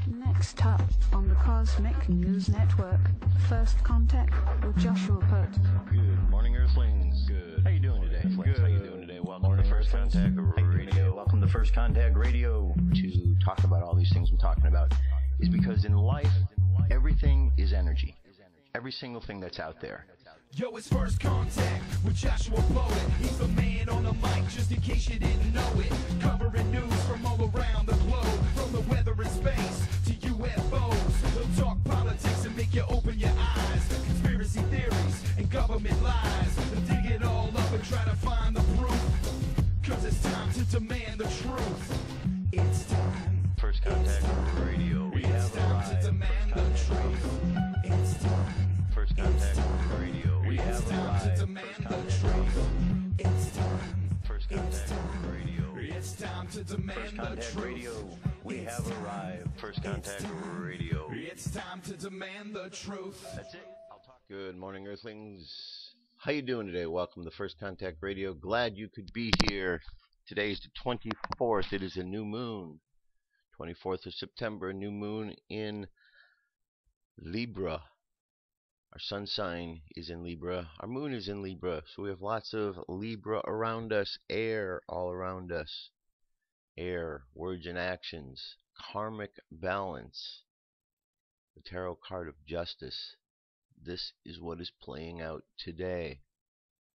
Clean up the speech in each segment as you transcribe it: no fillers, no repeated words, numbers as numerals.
Next up on the Cosmic News Network, First Contact with Joshua Pert. Good morning, Earthlings. Good. How you doing today? Good. How you doing today? Welcome to First Contact Radio. Welcome to First Contact Radio. To talk about all these things we're talking about is because in life, everything is energy. Every single thing that's out there. Yo, it's First Contact with Joshua Poet. He's the man on the mic, just in case you didn't know it. Covering news from all around the globe, from the weather and space to UFOs. He'll talk politics and make you open your eyes. Conspiracy theories and government lies. He'll dig it all up and try to find the proof. Cause it's time to demand the truth. It's time. First Contact Radio. We have time to demand the truth. It's time. First Contact Radio. We have arrived. To demand the truth. It's time. First Contact Radio. It's time to demand the truth. Radio. We have arrived. First Contact Radio. It's time to demand the truth. That's it. I'll talk. Good morning, Earthlings. How you doing today? Welcome to First Contact Radio. Glad you could be here. Today is the 24th. It is a new moon. 24th of September, new moon in Libra. Our sun sign is in Libra. Our moon is in Libra. So we have lots of Libra around us. Air all around us. Air, words and actions. Karmic balance. The tarot card of justice. This is what is playing out today.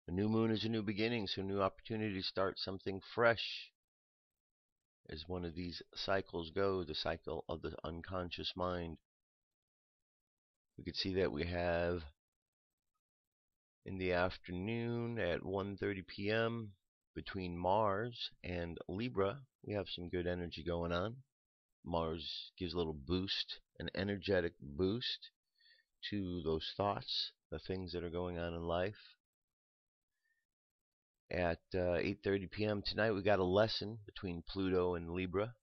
A new moon is a new beginning, so new opportunity to start something fresh. As one of these cycles go, the cycle of the unconscious mind. We could see that we have in the afternoon at 1:30 p.m. between Mars and Libra, we have some good energy going on. Mars gives a little boost, an energetic boost to those thoughts, the things that are going on in life. At 8:30 p.m. tonight, we got a lesson between Pluto and Libra.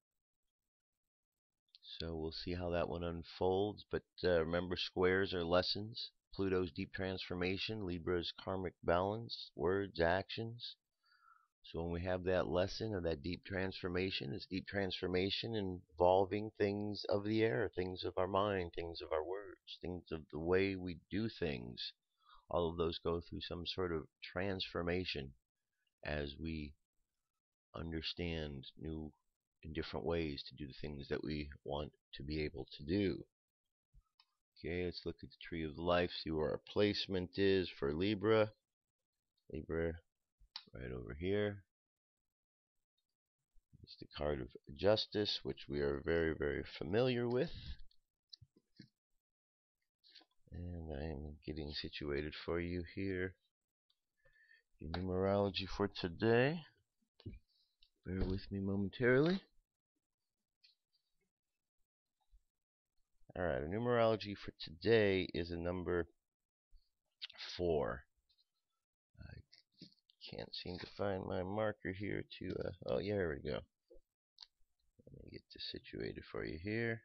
So we'll see how that one unfolds. But remember, squares are lessons. Pluto's deep transformation, Libra's karmic balance, words, actions. So when we have that lesson of that deep transformation, it's deep transformation involving things of the air, things of our mind, things of our words, things of the way we do things. All of those go through some sort of transformation as we understand new in different ways to do the things that we want to be able to do. Okay, let's look at the tree of life, see where our placement is for Libra. Libra, right over here. It's the card of justice, which we are very, very familiar with. And I'm getting situated for you here. The numerology for today. Bear with me momentarily. Alright, our numerology for today is a number 4. I can't seem to find my marker here to, oh yeah, here we go. Let me get this situated for you here.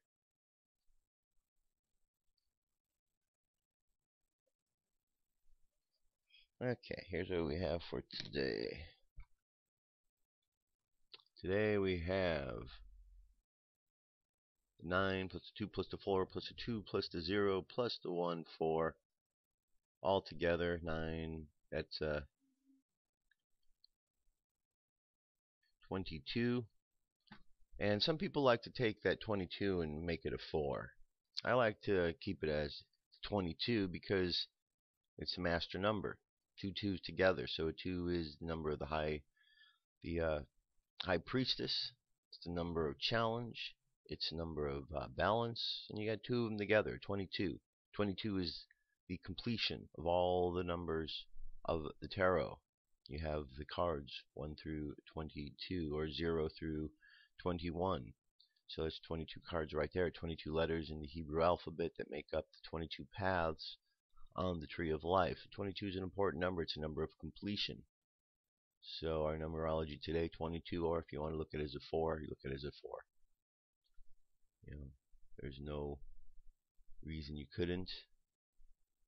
Okay, here's what we have for today. Today we have 9 plus the 2 plus the 4 plus the 2 plus the 0 plus the 1, 4. All together, 9. That's 22. And some people like to take that 22 and make it a 4. I like to keep it as 22 because it's a master number. 2 2s together. So a 2 is the number of the high priestess. It's the number of challenge. It's the number of balance. And you got 2 of them together, 22. 22 is the completion of all the numbers of the tarot. You have the cards 1 through 22 or 0 through 21. So that's 22 cards right there, 22 letters in the Hebrew alphabet that make up the 22 paths on the tree of life. 22 is an important number. It's a number of completion. So our numerology today, 22, or if you want to look at it as a 4, you look at it as a 4. You know, there's no reason you couldn't.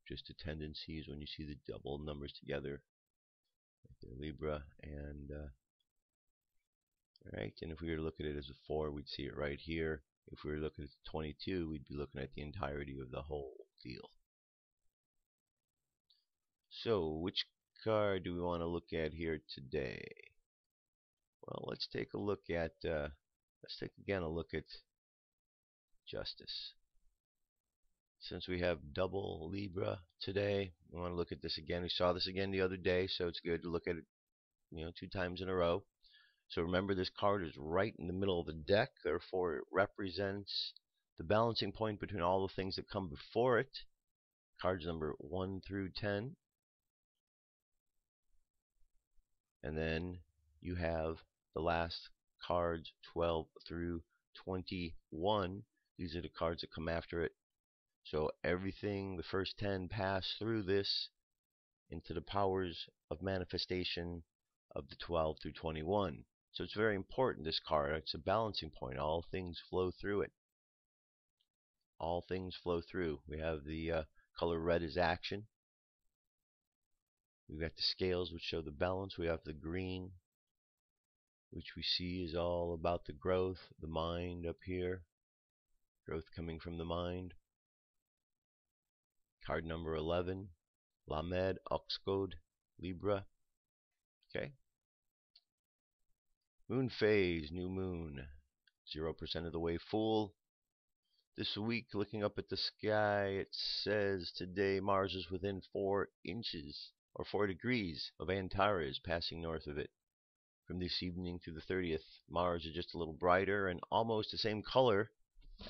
Just a tendency is when you see the double numbers together, like the Libra, and alright, and if we were to look at it as a 4, we'd see it right here. If we were looking at 22, we'd be looking at the entirety of the whole deal. So, which card do we want to look at here today? Well, let's take a look at, let's take again a look at Justice. Since we have double Libra today, we want to look at this again. We saw this again the other day, so it's good to look at it, 2 times in a row. So remember, this card is right in the middle of the deck, therefore it represents the balancing point between all the things that come before it. Cards number 1 through 10. And then you have the last cards 12 through 21. These are the cards that come after it. So everything, the first 10 pass through this into the powers of manifestation of the 12 through 21. So it's very important, this card. It's a balancing point. All things flow through it. All things flow through. We have the color red is action. We've got the scales, which show the balance. We have the green, which we see is all about the growth, the mind up here. Growth coming from the mind. Card number 11, Lamed, Oxcode, Libra. Okay. Moon phase, new moon. 0% of the way full. This week, looking up at the sky, it says today Mars is within 4 inches, or 4 degrees, of Antares, passing north of it. From this evening through the 30th, Mars is just a little brighter and almost the same color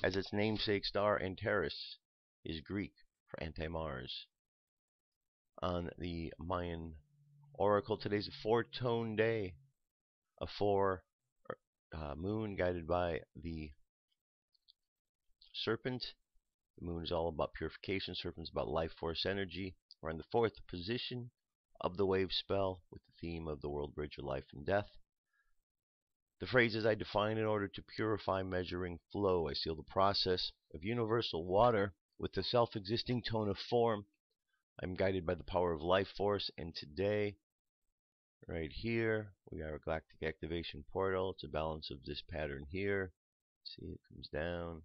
as its namesake star. Antares is Greek for anti-Mars. On the Mayan Oracle, today's a 4-tone day. A 4 moon guided by the serpent. The moon is all about purification. Serpent is about life force energy. We're in the 4th position of the wave spell with the theme of the world bridge of life and death. The phrases I define: in order to purify, measuring, flow. I seal the process of universal water with the self-existing tone of form. I'm guided by the power of life force, and today, right here, we have a galactic activation portal. It's a balance of this pattern here. See, it comes down.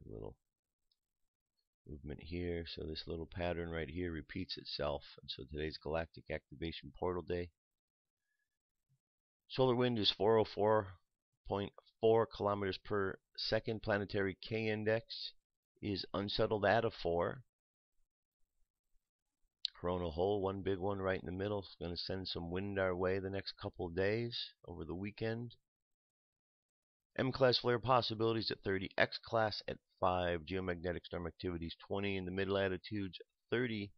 A little movement here. So this little pattern right here repeats itself. And so today's galactic activation portal day. Solar wind is 404.4 kilometers per second. Planetary K index is unsettled at a 4. Coronal hole, one big one right in the middle. It's going to send some wind our way the next couple of days over the weekend. M-class flare possibilities at 30. X-class at 5. Geomagnetic storm activities 20 in the mid-latitudes, 30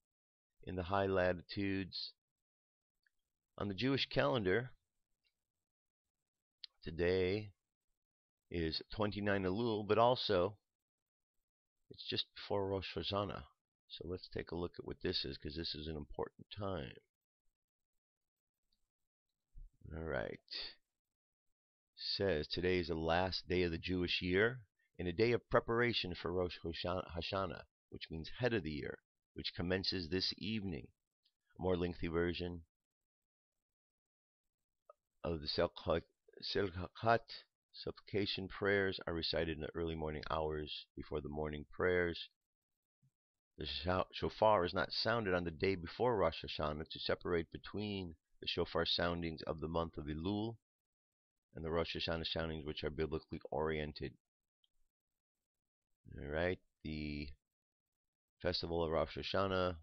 in the high latitudes. On the Jewish calendar, today is 29 Elul, but also it's just before Rosh Hashanah. So let's take a look at what this is, because this is an important time. All right. Says today is the last day of the Jewish year and a day of preparation for Rosh Hashanah, which means head of the year, which commences this evening. A more lengthy version of the Selchat supplication prayers are recited in the early morning hours before the morning prayers. The shofar is not sounded on the day before Rosh Hashanah to separate between the shofar soundings of the month of Elul and the Rosh Hashanah soundings, which are biblically oriented. Alright, the festival of Rosh Hashanah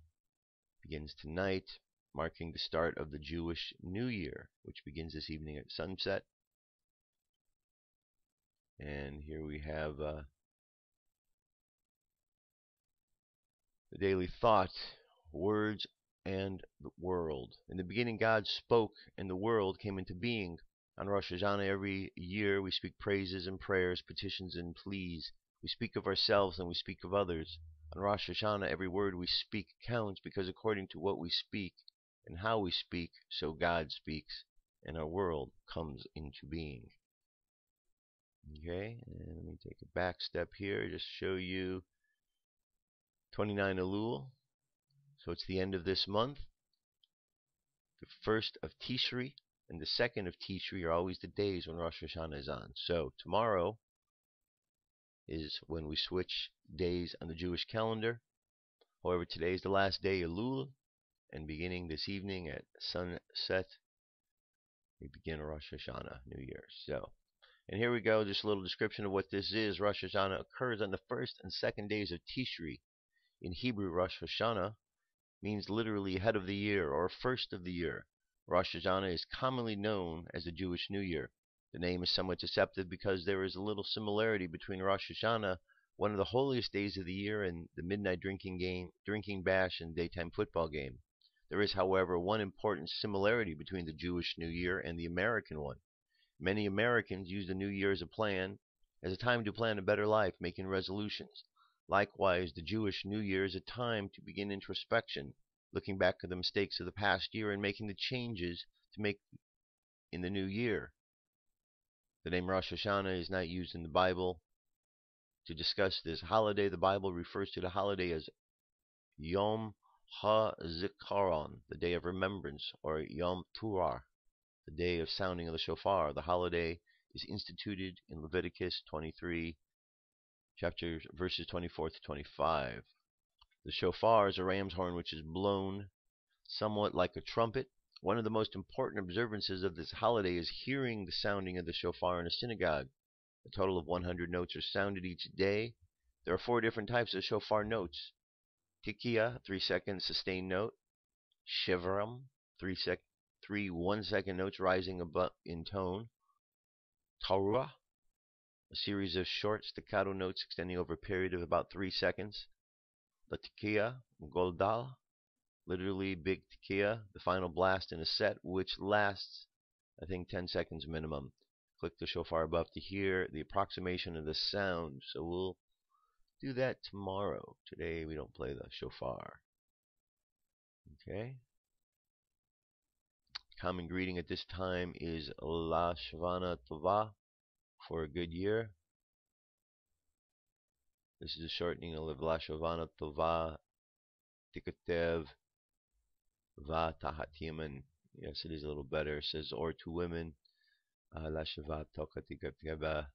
begins tonight, marking the start of the Jewish New Year, which begins this evening at sunset. And here we have the daily thought, words and the world. In the beginning, God spoke, and the world came into being. On Rosh Hashanah every year, we speak praises and prayers, petitions and pleas. We speak of ourselves and we speak of others. On Rosh Hashanah, every word we speak counts, because according to what we speak and how we speak, so God speaks, and our world comes into being. Okay, and let me take a back step here, just show you 29 Elul. So it's the end of this month. The 1st of Tishri and the 2nd of Tishri are always the days when Rosh Hashanah is on. So tomorrow is when we switch days on the Jewish calendar. However, today is the last day of Elul, and beginning this evening at sunset, we begin Rosh Hashanah, New Year. So, and here we go, just a little description of what this is. Rosh Hashanah occurs on the first and second days of Tishri. In Hebrew, Rosh Hashanah means literally head of the year or first of the year. Rosh Hashanah is commonly known as the Jewish New Year. The name is somewhat deceptive because there is a little similarity between Rosh Hashanah, one of the holiest days of the year, and the midnight drinking bash and daytime football game. There is, however, one important similarity between the Jewish New Year and the American one. Many Americans use the New Year as a time to plan a better life, making resolutions. Likewise, the Jewish New Year is a time to begin introspection, looking back at the mistakes of the past year and making the changes to make in the new year. The name Rosh Hashanah is not used in the Bible. To discuss this holiday, the Bible refers to the holiday as Yom HaZikaron, the day of remembrance, or Yom Teruah, the day of sounding of the shofar. The holiday is instituted in Leviticus 23, verses 24 to 25. The shofar is a ram's horn which is blown somewhat like a trumpet. One of the most important observances of this holiday is hearing the sounding of the shofar in a synagogue. A total of 100 notes are sounded each day. There are 4 different types of shofar notes. Tikia, 3-second sustained note. Shivram, 3 1-second notes rising above in tone. Taruah, a series of short staccato notes extending over a period of about 3 seconds. The Tikia, Goldal, literally big Tikia, the final blast in a set, which lasts, I think, 10 seconds minimum. Click the shofar above to hear the approximation of the sound. So we'll do that tomorrow. Today we don't play the shofar. Okay. Common greeting at this time is La Shvana Tova, for a good year. This is a shortening of La Shvana Tova Tikatev Va Tahat Yemen. Yes, it is a little better. It says, or to women, La Shvat Tokatikateva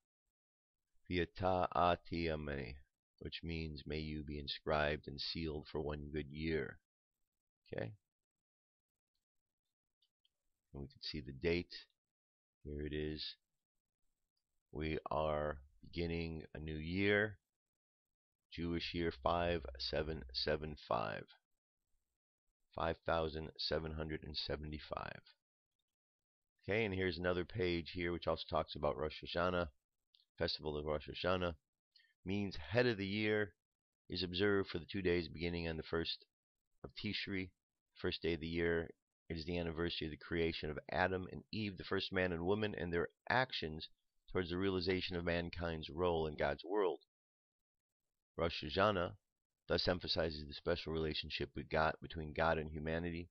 Viata Ati Ameni, which means may you be inscribed and sealed for one good year. Okay. And we can see the date. Here it is. We are beginning a new year. Jewish year 5775. 5775. Okay, and here's another page here which also talks about Rosh Hashanah. Festival of Rosh Hashanah means head of the year is observed for the 2 days beginning on the 1st of Tishri, first day of the year. It is the anniversary of the creation of Adam and Eve, the first man and woman, and their actions towards the realization of mankind's role in God's world. Rosh Hashanah thus emphasizes the special relationship between God and humanity,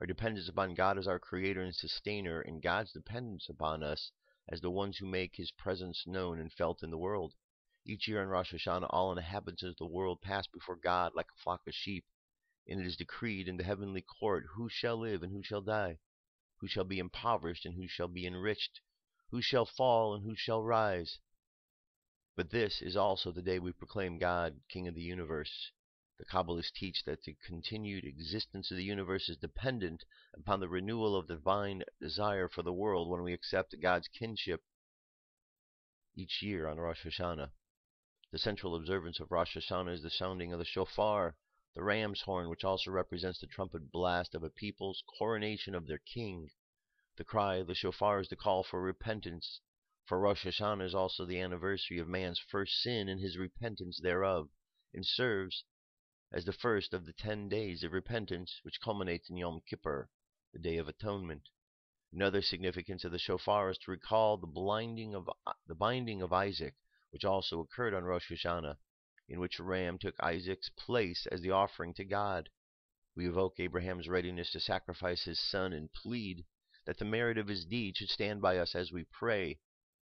our dependence upon God as our creator and sustainer, and God's dependence upon us as the ones who make his presence known and felt in the world. Each year on Rosh Hashanah, all inhabitants of the world pass before God like a flock of sheep, and it is decreed in the heavenly court who shall live and who shall die, who shall be impoverished and who shall be enriched, who shall fall and who shall rise. But this is also the day we proclaim God, King of the universe. The Kabbalists teach that the continued existence of the universe is dependent upon the renewal of the divine desire for the world when we accept God's kinship each year on Rosh Hashanah. The central observance of Rosh Hashanah is the sounding of the shofar, the ram's horn, which also represents the trumpet blast of a people's coronation of their king. The cry of the shofar is the call for repentance, for Rosh Hashanah is also the anniversary of man's first sin and his repentance thereof, and serves as the first of the 10 days of repentance, which culminates in Yom Kippur, the Day of Atonement. Another significance of the shofar is to recall the binding of Isaac, which also occurred on Rosh Hashanah, in which a ram took Isaac's place as the offering to God. We evoke Abraham's readiness to sacrifice his son and plead that the merit of his deed should stand by us as we pray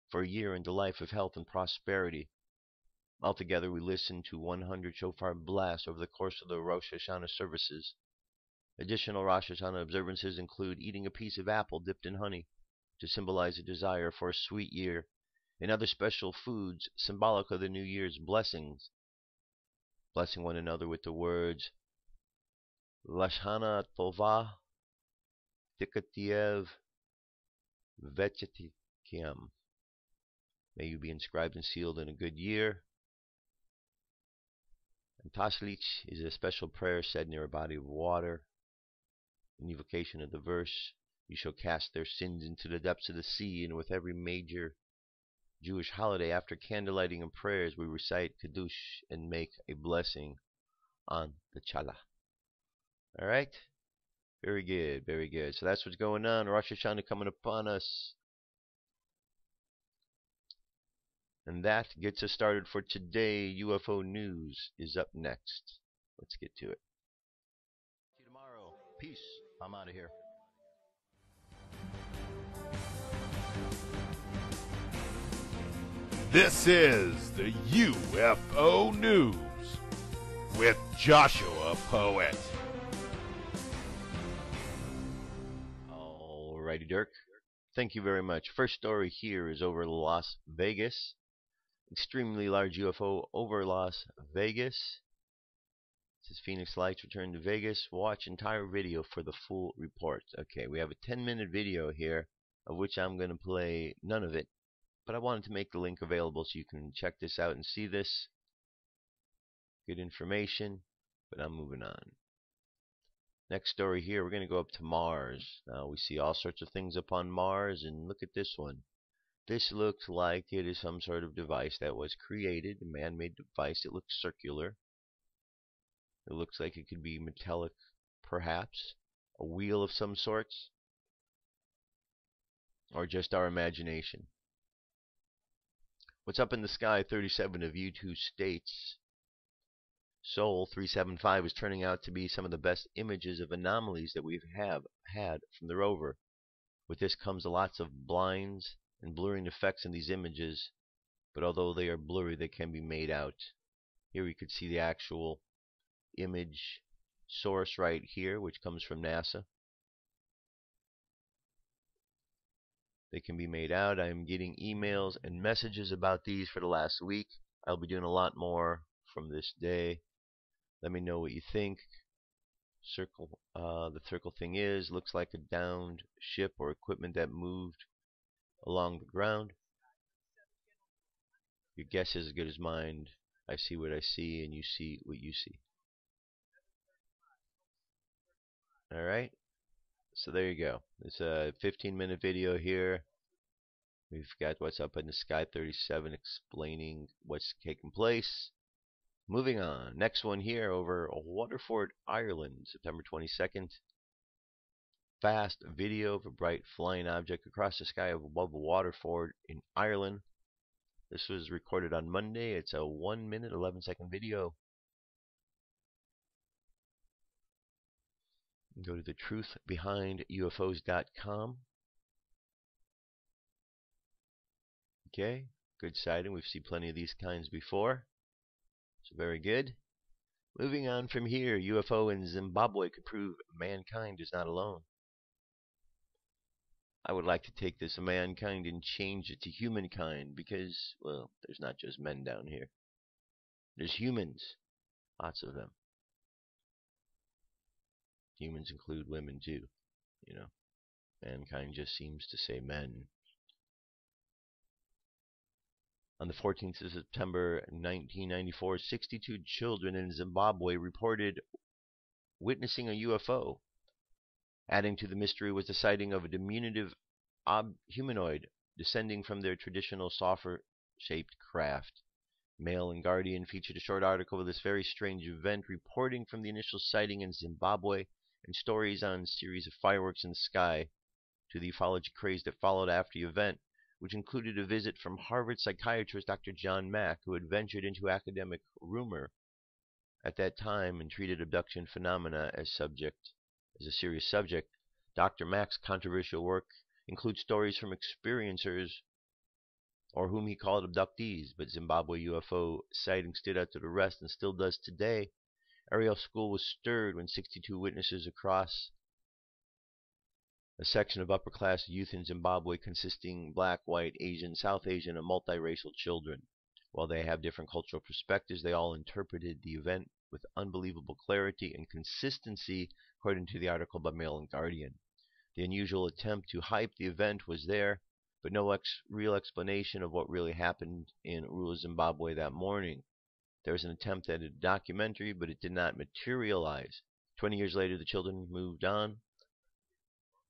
for a year into life of health and prosperity. Altogether, we listen to 100 shofar blasts over the course of the Rosh Hashanah services. Additional Rosh Hashanah observances include eating a piece of apple dipped in honey to symbolize a desire for a sweet year, and other special foods symbolic of the New Year's blessings, blessing one another with the words Lashana Tova Tikatiev Vechetikiam. May you be inscribed and sealed in a good year. And Taslich is a special prayer said near a body of water. In evocation of the verse, you shall cast their sins into the depths of the sea, and with every major Jewish holiday, after candlelighting and prayers, we recite Kiddush and make a blessing on the challah. Alright? Very good, very good. So that's what's going on. Rosh Hashanah coming upon us. And that gets us started for today. UFO news is up next. Let's get to it. See you tomorrow. Peace. I'm out of here. This is the UFO News with Joshua Poet. Alrighty, Dirk. Thank you very much. First story here is over Las Vegas. Extremely large UFO over Las Vegas. This is Phoenix Lights return to Vegas. Watch entire video for the full report. Okay, we have a 10-minute video here, of which I'm going to play none of it. But I wanted to make the link available so you can check this out and see this. Good information, but I'm moving on. Next story here, we're going to go up to Mars. Now we see all sorts of things up on Mars, and look at this one. This looks like it is some sort of device that was created, a man-made device. It looks circular. It looks like it could be metallic, perhaps. A wheel of some sorts. Or just our imagination. What's up in the sky? 37 of U2 states. Sol 375 is turning out to be some of the best images of anomalies that we've had from the rover. With this comes lots of blinds and blurring effects in these images, but although they are blurry, they can be made out. Here we could see the actual image source right here, which comes from NASA. They can be made out. I'm getting emails and messages about these for the last week. I'll be doing a lot more from this day. Let me know what you think. The circle thing looks like a downed ship or equipment that moved along the ground. Your guess is as good as mine. I see what I see, and you see what you see. Alright, so there you go. It's a 15-minute video here. We've got what's up in the sky 37 explaining what's taking place. Moving on. Next one here over Waterford, Ireland, September 22nd. Fast video of a bright flying object across the sky above Waterford in Ireland. This was recorded on Monday. It's a 1-minute, 11-second video. Go to the truthbehindufos.com. Okay, good sighting. We've seen plenty of these kinds before. So very good. Moving on from here, UFO in Zimbabwe could prove mankind is not alone. I would like to take this mankind and change it to humankind because, well, there's not just men down here. There's humans. Lots of them. Humans include women too, you know. Mankind just seems to say men. On the 14th of September 1994, 62 children in Zimbabwe reported witnessing a UFO. Adding to the mystery was the sighting of a diminutive humanoid descending from their traditional saucer-shaped craft. Mail and Guardian featured a short article of this very strange event, reporting from the initial sighting in Zimbabwe and stories on a series of fireworks in the sky to the ufology craze that followed after the event, which included a visit from Harvard psychiatrist Dr. John Mack, who had ventured into academic rumor at that time and treated abduction phenomena as a serious subject. Dr. Mack's controversial work includes stories from experiencers, or whom he called abductees, but Zimbabwe UFO sighting stood out to the rest and still does today. Ariel School was stirred when 62 witnesses across a section of upper-class youth in Zimbabwe consisting black, white, Asian, South Asian, and multiracial children. While they have different cultural perspectives, they all interpreted the event with unbelievable clarity and consistency, according to the article by Mail and Guardian. The unusual attempt to hype the event was there, but no real explanation of what really happened in rural Zimbabwe that morning. There was an attempt at a documentary, but it did not materialize. 20 years later, the children moved on.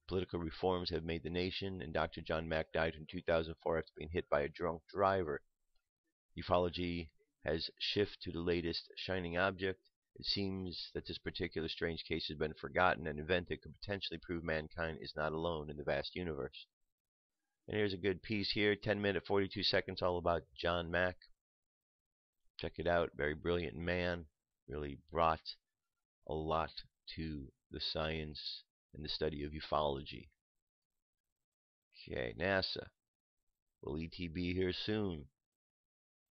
Political reforms have made the nation, and Dr. John Mack died in 2004 after being hit by a drunk driver. Ufology has shifted to the latest shining object. It seems that this particular strange case has been forgotten, an event that could potentially prove mankind is not alone in the vast universe. And here's a good piece here, 10 minutes, 42 seconds, all about John Mack. Check it out. Very brilliant man. Really brought a lot to the science and the study of ufology. Okay, NASA. Will ET be here soon?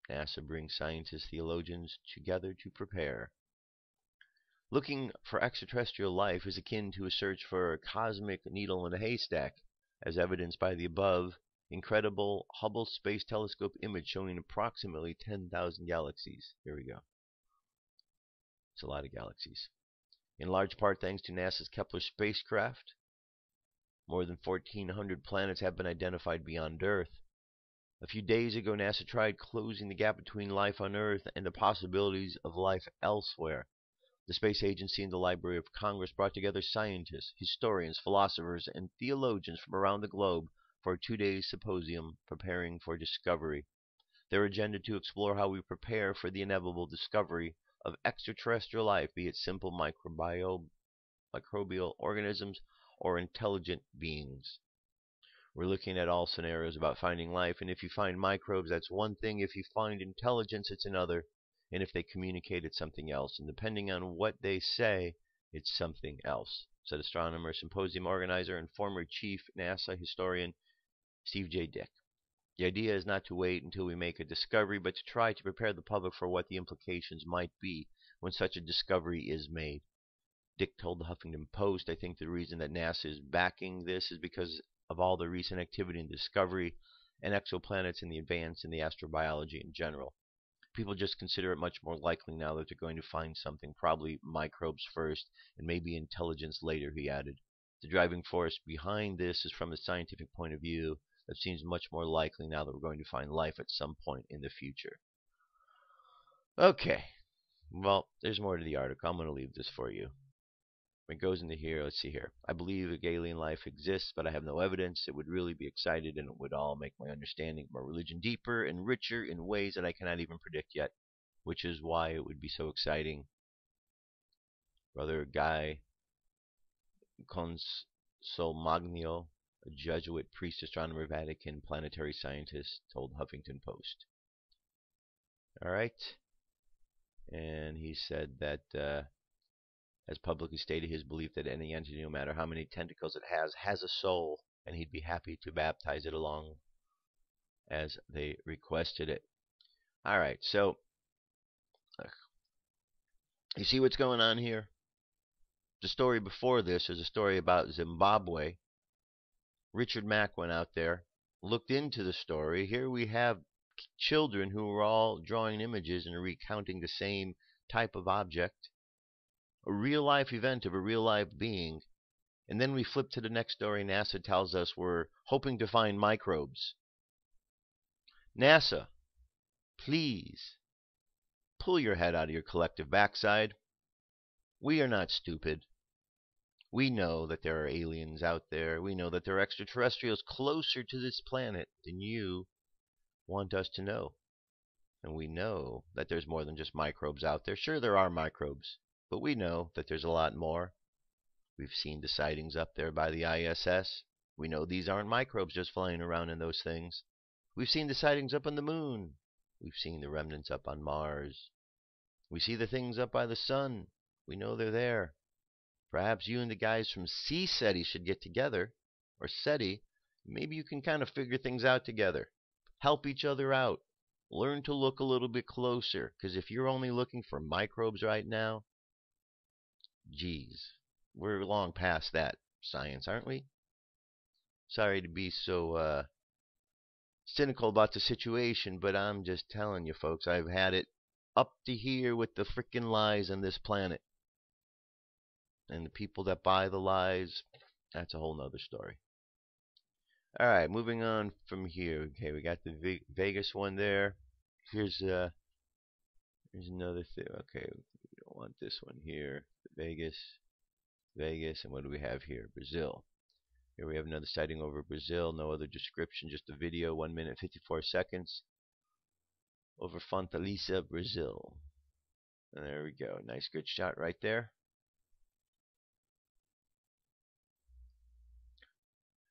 NASA brings scientists, theologians together to prepare. Looking for extraterrestrial life is akin to a search for a cosmic needle in a haystack, as evidenced by the above incredible Hubble Space Telescope image showing approximately 10,000 galaxies. Here we go. It's a lot of galaxies. In large part thanks to NASA's Kepler spacecraft, more than 1,400 planets have been identified beyond Earth. A few days ago, NASA tried closing the gap between life on Earth and the possibilities of life elsewhere. The space agency and the Library of Congress brought together scientists, historians, philosophers, and theologians from around the globe for a 2-day symposium preparing for discovery. Their agenda to explore how we prepare for the inevitable discovery of extraterrestrial life, be it simple microbial organisms or intelligent beings. We're looking at all scenarios about finding life, and if you find microbes, that's one thing. If you find intelligence, it's another. And if they communicate, it's something else. And depending on what they say, it's something else, said astronomer, symposium organizer, and former chief NASA historian Steve J. Dick. The idea is not to wait until we make a discovery, but to try to prepare the public for what the implications might be when such a discovery is made. Dick told the Huffington Post, I think the reason that NASA is backing this is because of all the recent activity and discovery and exoplanets and the advance in the astrobiology in general. People just consider it much more likely now that they're going to find something, probably microbes first and maybe intelligence later, he added. The driving force behind this is from a scientific point of view that seems much more likely now that we're going to find life at some point in the future. Okay, well, there's more to the article. I'm going to leave this for you. It goes into here. Let's see here. I believe alien life exists, but I have no evidence. It would really be excited, and it would all make my understanding of my religion deeper and richer in ways that I cannot even predict yet, which is why it would be so exciting. Brother Guy Consolmagno, a Jesuit priest, astronomer, Vatican, planetary scientist, told Huffington Post. All right. And he said that has publicly stated his belief that any entity, no matter how many tentacles it has a soul, and he'd be happy to baptize it along as they requested it. All right, so you see what's going on here? The story before this is a story about Zimbabwe. Richard Mack went out there, looked into the story. Here we have children who are all drawing images and recounting the same type of object. A real-life event of a real-life being. And then we flip to the next story. NASA tells us we're hoping to find microbes. NASA, please, pull your head out of your collective backside. We are not stupid. We know that there are aliens out there. We know that there are extraterrestrials closer to this planet than you want us to know. And we know that there's more than just microbes out there. Sure, there are microbes. But we know that there's a lot more. We've seen the sightings up there by the ISS. We know these aren't microbes just flying around in those things. We've seen the sightings up on the moon. We've seen the remnants up on Mars. We see the things up by the sun. We know they're there. Perhaps you and the guys from SETI should get together, or SETI. Maybe you can kind of figure things out together. Help each other out. Learn to look a little bit closer, because if you're only looking for microbes right now, geez, we're long past that science, aren't we? Sorry to be so cynical about the situation, but I'm just telling you, folks, I've had it up to here with the frickin' lies on this planet. And the people that buy the lies, that's a whole nother story. Alright, moving on from here. Okay, we got the Vegas one there. Here's another thing. Okay, we don't want this one here. Vegas, and what do we have here? Brazil. Here we have another sighting over Brazil. No other description, just a video, 1 minute 54 seconds. Over Fortaleza, Brazil. And there we go. Nice good shot right there.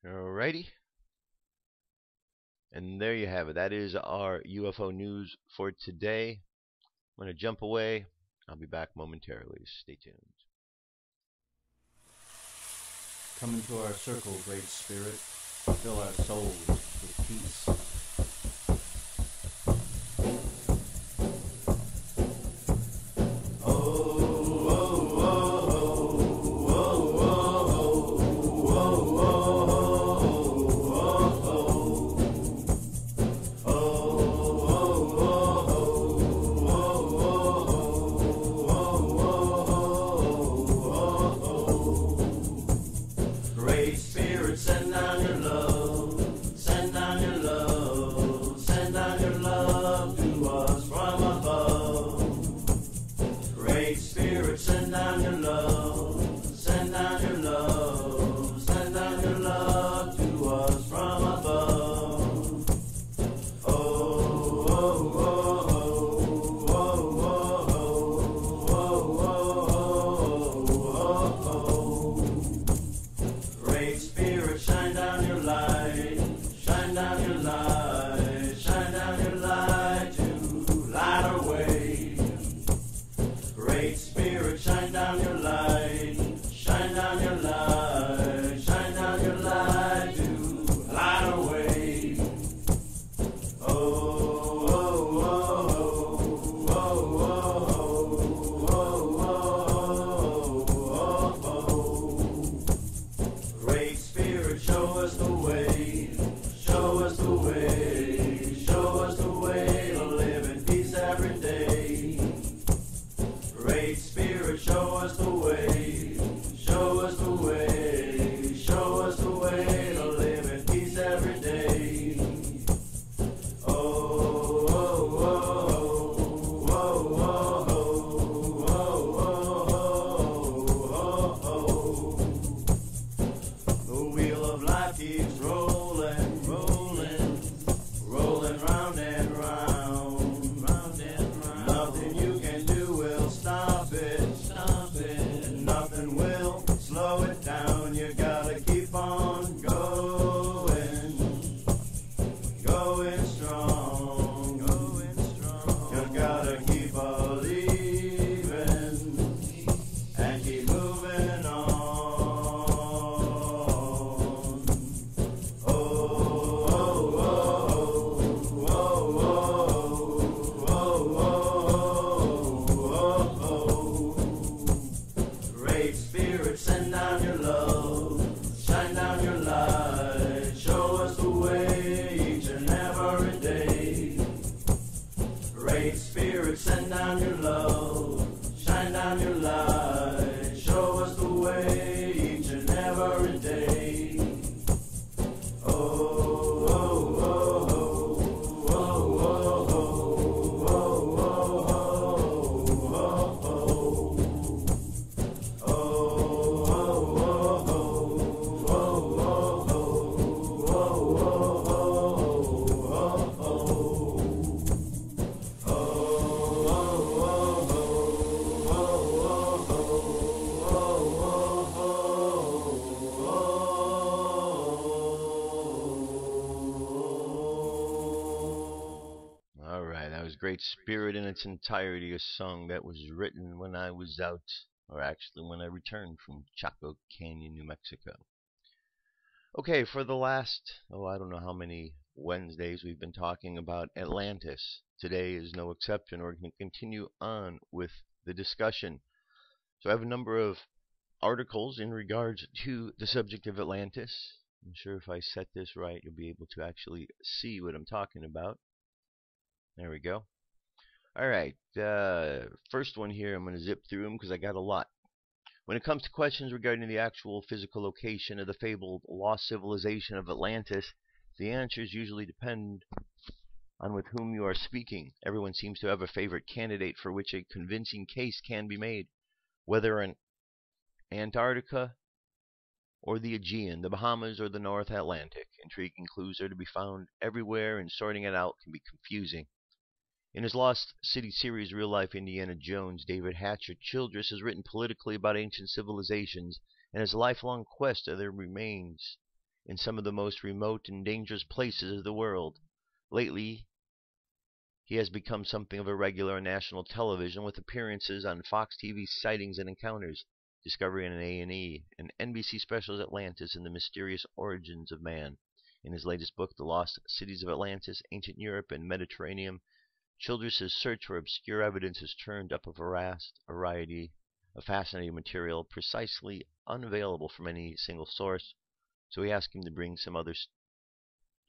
Alrighty. And there you have it. That is our UFO news for today. I'm going to jump away. I'll be back momentarily. Stay tuned. Come into our circle, Great Spirit. Fill our souls with peace. Great Spirit in its entirety, a song that was written when I was out, or actually when I returned from Chaco Canyon, New Mexico. Okay, for the last, I don't know how many Wednesdays we've been talking about Atlantis. Today is no exception. We're going to continue on with the discussion. So I have a number of articles in regards to the subject of Atlantis. I'm sure if I set this right, you'll be able to actually see what I'm talking about. There we go. All right, first one here, I'm going to zip through them because I got a lot. When it comes to questions regarding the actual physical location of the fabled lost civilization of Atlantis, the answers usually depend on with whom you are speaking. Everyone seems to have a favorite candidate for which a convincing case can be made, whether in Antarctica or the Aegean, the Bahamas, or the North Atlantic. Intriguing clues are to be found everywhere, and sorting it out can be confusing. In his Lost City series, Real Life Indiana Jones, David Hatcher Childress has written politically about ancient civilizations and his lifelong quest of their remains in some of the most remote and dangerous places of the world. Lately, he has become something of a regular on national television with appearances on Fox TV Sightings and Encounters, Discovery and A&E, and NBC specials Atlantis and the Mysterious Origins of Man. In his latest book, The Lost Cities of Atlantis, Ancient Europe and Mediterranean, Childress' search for obscure evidence has turned up a vast variety of fascinating material, precisely unavailable from any single source, so we asked him to bring some other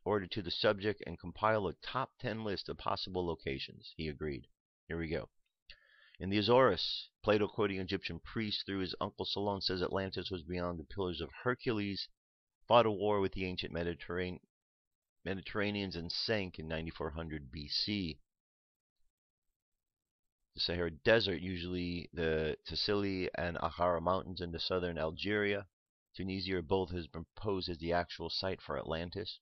order to the subject and compile a top 10 list of possible locations. He agreed. Here we go. In the Azores, Plato, quoting Egyptian priest through his uncle Solon, says Atlantis was beyond the Pillars of Hercules, fought a war with the ancient Mediterraneans, and sank in 9400 BC. The Sahara Desert, usually the Tassili and Ahara Mountains into southern Algeria, Tunisia, or both, has been proposed as the actual site for Atlantis.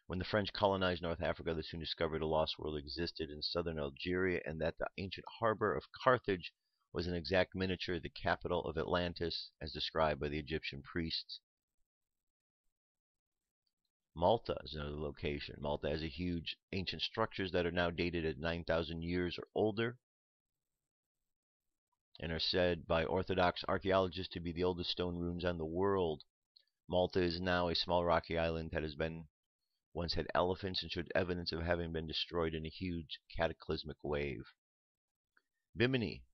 When the French colonized North Africa, they soon discovered a lost world existed in southern Algeria, and that the ancient harbor of Carthage was an exact miniature of the capital of Atlantis, as described by the Egyptian priests. Malta is another location. Malta has a huge ancient structures that are now dated at 9,000 years or older, and are said by Orthodox archaeologists to be the oldest stone ruins on the world. Malta is now a small rocky island that has been once had elephants and showed evidence of having been destroyed in a huge cataclysmic wave. Bimini,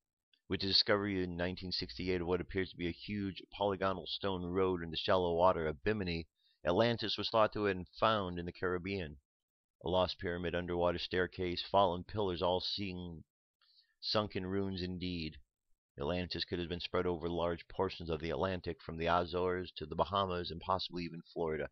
with the discovery in 1968 of what appears to be a huge polygonal stone road in the shallow water of Bimini, Atlantis was thought to have been found in the Caribbean. A lost pyramid, underwater staircase, fallen pillars, all seen sunken ruins indeed. Atlantis could have been spread over large portions of the Atlantic, from the Azores to the Bahamas and possibly even Florida.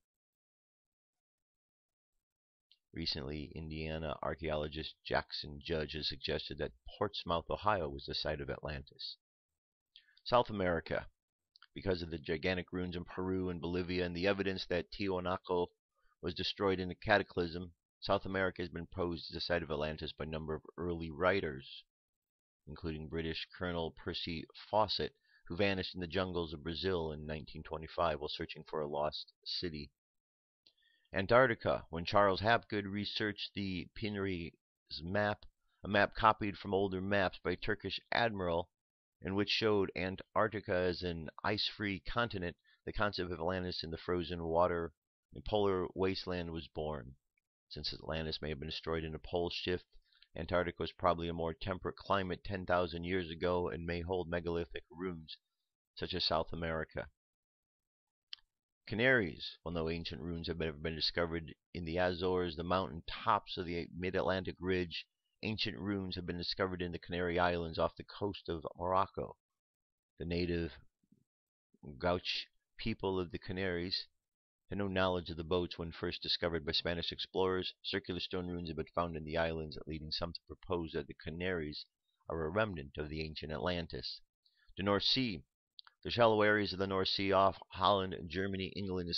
Recently, Indiana archaeologist Jackson Judge has suggested that Portsmouth, Ohio, was the site of Atlantis. South America, because of the gigantic ruins in Peru and Bolivia and the evidence that Tiwanaku was destroyed in a cataclysm, South America has been posed as the site of Atlantis by a number of early writers, including British Colonel Percy Fawcett, who vanished in the jungles of Brazil in 1925 while searching for a lost city. Antarctica, when Charles Hapgood researched the Piraeus map, a map copied from older maps by a Turkish admiral, and which showed Antarctica as an ice-free continent, the concept of Atlantis in the frozen water and polar wasteland was born. Since Atlantis may have been destroyed in a pole shift, Antarctica was probably a more temperate climate 10,000 years ago and may hold megalithic ruins, such as South America. Canaries, while no ancient ruins have ever been discovered in the Azores, the mountain tops of the mid-Atlantic ridge, ancient ruins have been discovered in the Canary Islands off the coast of Morocco. The native Gauch people of the Canaries had no knowledge of the boats when first discovered by Spanish explorers. Circular stone ruins have been found in the islands, leading some to propose that the Canaries are a remnant of the ancient Atlantis. The North Sea. The shallow areas of the North Sea off Holland, Germany, England, and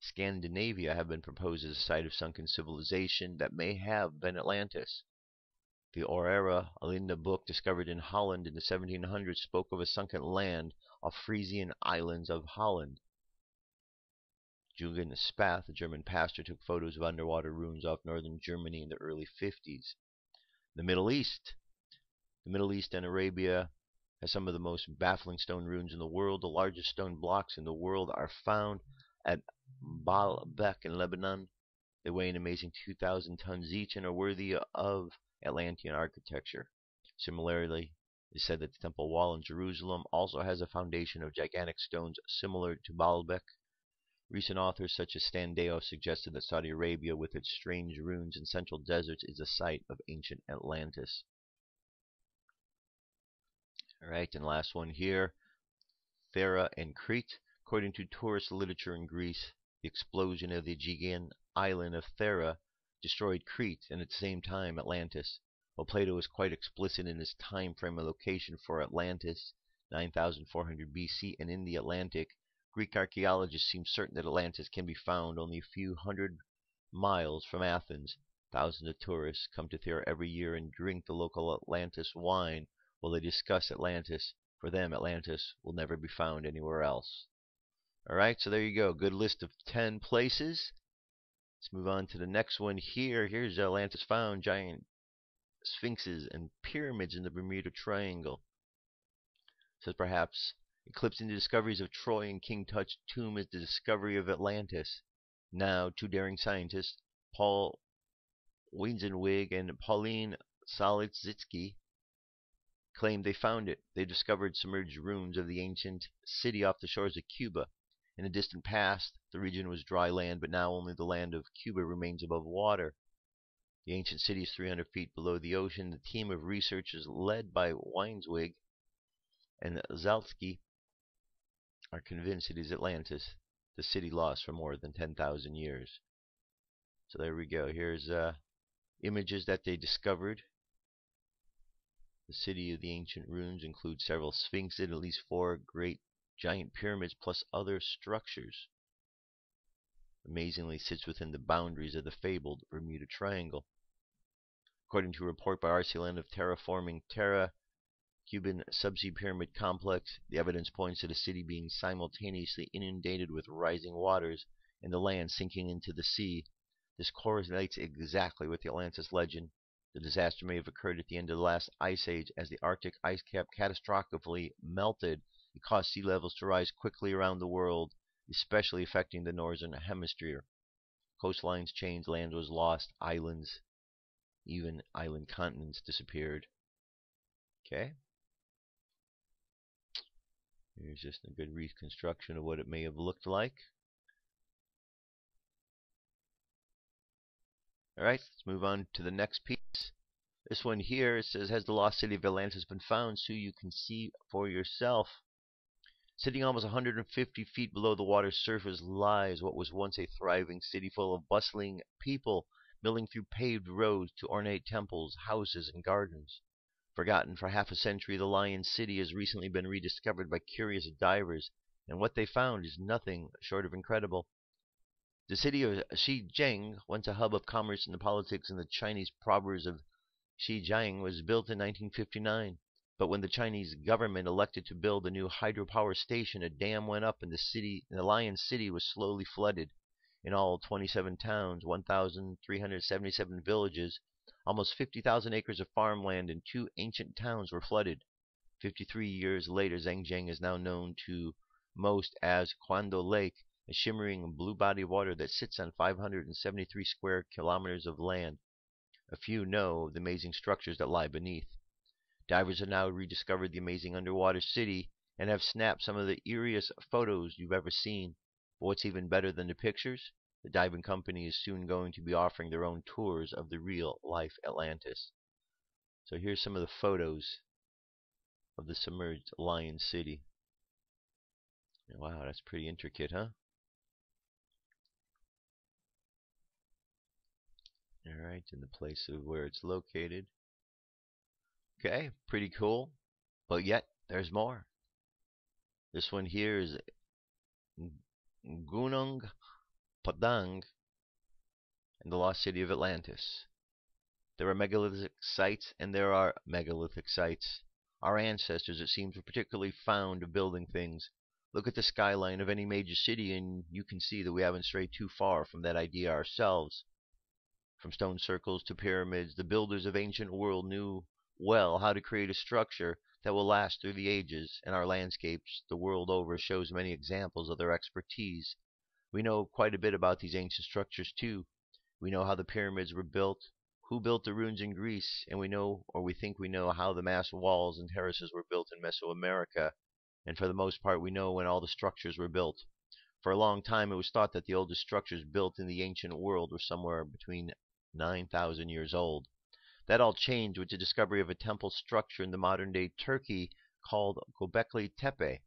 Scandinavia have been proposed as a site of sunken civilization that may have been Atlantis. The Aurora Alinda book, discovered in Holland in the 1700s, spoke of a sunken land off Frisian islands of Holland. Julian Spath, a German pastor, took photos of underwater ruins off northern Germany in the early 50s. The Middle East. The Middle East and Arabia has some of the most baffling stone ruins in the world. The largest stone blocks in the world are found at Baalbek in Lebanon. They weigh an amazing 2,000 tons each and are worthy of Atlantean architecture. Similarly, it is said that the Temple Wall in Jerusalem also has a foundation of gigantic stones similar to Baalbek. Recent authors such as Standeo suggested that Saudi Arabia, with its strange ruins and central deserts, is the site of ancient Atlantis. Alright, and last one here, Thera and Crete. According to tourist literature in Greece, the explosion of the Aegean island of Thera destroyed Crete and at the same time Atlantis. While Plato is quite explicit in his time frame and location for Atlantis, 9400 BC, and in the Atlantic, Greek archaeologists seem certain that Atlantis can be found only a few hundred miles from Athens. Thousands of tourists come to Thera every year and drink the local Atlantis wine while they discuss Atlantis. For them, Atlantis will never be found anywhere else. Alright, so there you go. Good list of 10 places. Let's move on to the next one here. Here's Atlantis found, giant Sphinxes and pyramids in the Bermuda Triangle. It says perhaps eclipsing the discoveries of Troy and King Tut's tomb is the discovery of Atlantis. Now, two daring scientists, Paul Weinzenwig and Pauline Salitzky, claimed they found it. They discovered submerged ruins of the ancient city off the shores of Cuba. In the distant past, the region was dry land, but now only the land of Cuba remains above water. The ancient city is 300 feet below the ocean. The team of researchers led by Weinzweig and Zaltsky are convinced it is Atlantis, the city lost for more than 10,000 years. So there we go. Here's images that they discovered. The city of the ancient ruins includes several sphinxes and at least 4 great giant pyramids plus other structures. Amazingly sits within the boundaries of the fabled Bermuda Triangle. According to a report by RCLN of Terraforming Terra, Cuban subsea pyramid complex, the evidence points to the city being simultaneously inundated with rising waters and the land sinking into the sea. This correlates exactly with the Atlantis legend. The disaster may have occurred at the end of the last ice age as the Arctic ice cap catastrophically melted. It caused sea levels to rise quickly around the world, especially affecting the northern hemisphere. Coastlines changed, land was lost, islands, even island continents disappeared. Okay. Here's just a good reconstruction of what it may have looked like. Alright, let's move on to the next piece. This one here, it says, has the lost city of Atlantis been found? So you can see for yourself. Sitting almost 150 feet below the water's surface lies what was once a thriving city full of bustling people milling through paved roads to ornate temples, houses, and gardens. Forgotten for half a century, the Lion City has recently been rediscovered by curious divers, and what they found is nothing short of incredible. The city of Xizang, once a hub of commerce and the politics in the Chinese province of Xizang, was built in 1959. But when the Chinese government elected to build a new hydropower station, a dam went up and the Lion City was slowly flooded. In all, 27 towns, 1,377 villages, almost 50,000 acres of farmland, and 2 ancient towns were flooded. 53 years later, Xizang is now known to most as Quando Lake, a shimmering blue body of water that sits on 573 square kilometers of land. A few know of the amazing structures that lie beneath. Divers have now rediscovered the amazing underwater city and have snapped some of the eeriest photos you've ever seen. But what's even better than the pictures? The diving company is soon going to be offering their own tours of the real-life Atlantis. So here's some of the photos of the submerged Lion City. Wow, that's pretty intricate, huh? Alright, in the place of where it's located. Okay, pretty cool. But yet, there's more. This one here is Gunung, Padang, and the Lost City of Atlantis. There are megalithic sites, and there are megalithic sites. Our ancestors, it seems, were particularly fond of building things. Look at the skyline of any major city, and you can see that we haven't strayed too far from that idea ourselves. From stone circles to pyramids, the builders of ancient world knew well how to create a structure that will last through the ages, and our landscapes the world over shows many examples of their expertise. We know quite a bit about these ancient structures too. We know how the pyramids were built, who built the ruins in Greece, and we know, or we think we know, how the massive walls and terraces were built in Mesoamerica, and for the most part we know when all the structures were built. For a long time, it was thought that the oldest structures built in the ancient world were somewhere between 9,000 years old. That all changed with the discovery of a temple structure in the modern-day Turkey called Göbekli Tepe.